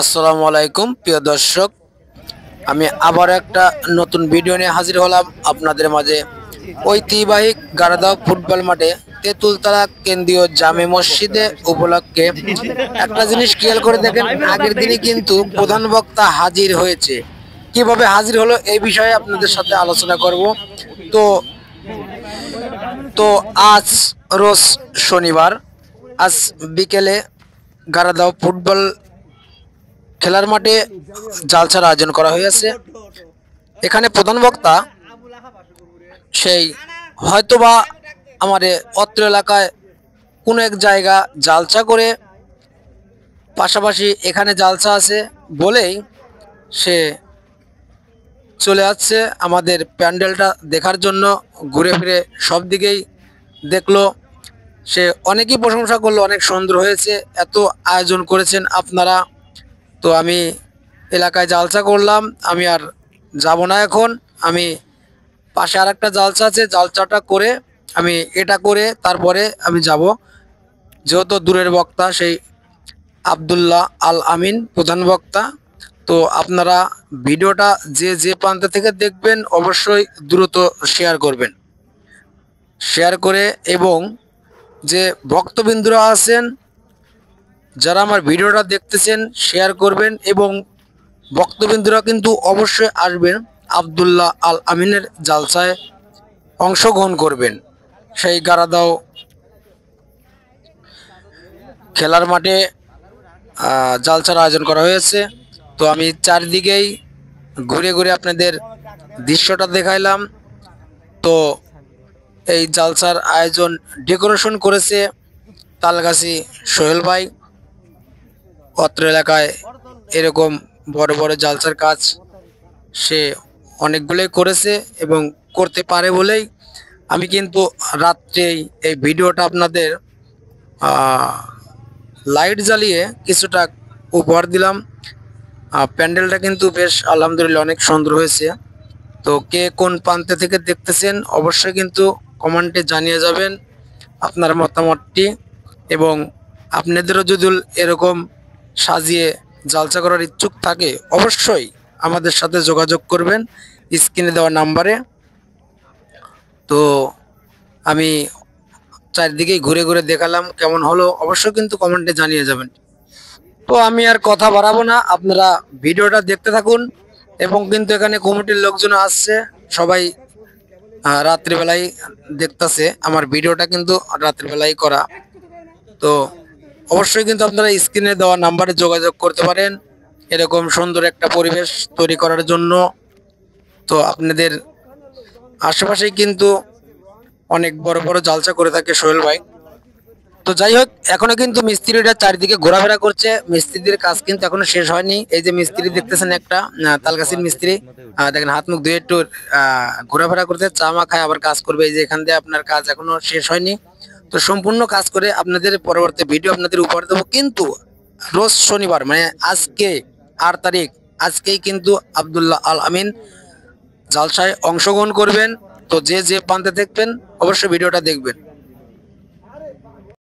আসসালামু আলাইকুম প্রিয় দর্শক, আমি আবার একটা নতুন ভিডিও নিয়ে হাজির হলাম আপনাদের মাঝে। ঐতিহ্যবাহী গারদাও ফুটবল মাঠে তেঁতুলতলা কেন্দ্রীয় জামে মসজিদে উপলক্ষে একটা জিনিস খেয়াল করে দেখেন, আগের দিনই কিন্তু প্রধান বক্তা হাজির হয়েছে। কিভাবে হাজির হলো এই বিষয়ে আপনাদের সাথে আলোচনা করব। তো তো আজ রোজ শনিবার, আজ বিকেলে গারদাও ফুটবল খেলার মাঠে জালসার আয়োজন করা হয়েছে। এখানে প্রধান বক্তা সেই হয়তোবা আমাদের অত্র এলাকায় কোনো এক জায়গা জালসা করে, পাশাপাশি এখানে জালসা আছে বলেই সে চলে আসছে আমাদের প্যান্ডেলটা দেখার জন্য। ঘুরে ফিরে সব দিকেই দেখলো, সে অনেকই প্রশংসা করলো, অনেক সুন্দর হয়েছে, এত আয়োজন করেছেন আপনারা। তো আমি এলাকায় জালসা করলাম, আমি আর যাব না এখন। আমি পাশে আর একটা জালসা আছে, জালসাটা করে আমি এটা করে তারপরে আমি যাব। যেহেতু দূরের বক্তা সেই আব্দুল্লাহ আল আমিন প্রধান বক্তা। তো আপনারা ভিডিওটা যে যে প্রান্ত থেকে দেখবেন অবশ্যই দ্রুত শেয়ার করবেন, শেয়ার করে এবং যে ভক্তবৃন্দরা আছেন যারা আমার ভিডিওটা দেখতেছেন শেয়ার করবেন, এবং ভক্তবৃন্দরা কিন্তু অবশ্যই আসবেন আব্দুল্লাহ আল আমিনের জালসায় অংশগ্রহণ করবেন। সেই গারদাও খেলার মাঠে জালসার আয়োজন করা হয়েছে। তো আমি চারদিকেই ঘুরে ঘুরে আপনাদের দৃশ্যটা দেখাইলাম। তো এই জালসার আয়োজন ডেকোরেশন করেছে তালগাছি সোহেল ভাই। অত্র এলাকায় এরকম বড় বড় জালসার কাজ সে অনেকগুলোই করেছে এবং করতে পারে বলেই আমি কিন্তু রাত্রেই এই ভিডিওটা আপনাদের লাইট জ্বালিয়ে কিছুটা উপহার দিলাম। প্যান্ডেলটা কিন্তু বেশ আলহামদুলিল্লাহ অনেক সুন্দর হয়েছে। তো কে কোন প্রান্তে থেকে দেখতেছেন অবশ্যই কিন্তু কমেন্টে জানিয়ে যাবেন আপনার মতামতটি, এবং আপনাদেরও যদি এরকম সাজিয়ে জালসা করার ইচ্ছুক থাকে অবশ্যই আমাদের সাথে যোগাযোগ করবেন স্ক্রিনে দেওয়া নাম্বারে। তো আমি চারদিকেই ঘুরে ঘুরে দেখালাম, কেমন হলো অবশ্যই কিন্তু কমেন্টে জানিয়ে যাবেন। তো আমি আর কথা বাড়াবো না, আপনারা ভিডিওটা দেখতে থাকুন। এবং কিন্তু এখানে কমিটির লোকজন আসছে, সবাই রাত্রিবেলায় দেখতেছে আমার ভিডিওটা, কিন্তু রাত্রিবেলায় করা। তো অবশ্যই কিন্তু আপনারা স্ক্রিনে দেওয়া নাম্বারে যোগাযোগ করতে পারেন এরকম সুন্দর একটা পরিবেশ তৈরি করার জন্য। তো আপনাদের আশেপাশেই কিন্তু অনেক বড় বড় জালসা করে থাকে সোহেল ভাই। তো যাই হোক, এখনো কিন্তু মিস্ত্রিরা চারিদিকে ঘোরাফেরা করছে, মিস্ত্রিদের কাজ কিন্তু এখনো শেষ হয়নি। এই যে মিস্ত্রি দেখতেছেন একটা তালগাছির মিস্ত্রি, দেখেন হাত মুখ ধুয়ে একটু ঘোরাফেরা করতে, চা মা খায় আবার কাজ করবে। এই যে এখান দিয়ে আপনার কাজ এখনো শেষ হয়নি। তো সম্পূর্ণ কাজ করে আপনাদের পরবর্তী ভিডিও আপনাদের উপহার দেবো। কিন্তু রোজ শনিবার মানে আজকে 8 তারিখ, আজকেই কিন্তু আব্দুল্লাহ আল আমিন জালসায় অংশগ্রহণ করবেন। তো যে যে প্রান্তে দেখবেন অবশ্যই ভিডিওটা দেখবেন।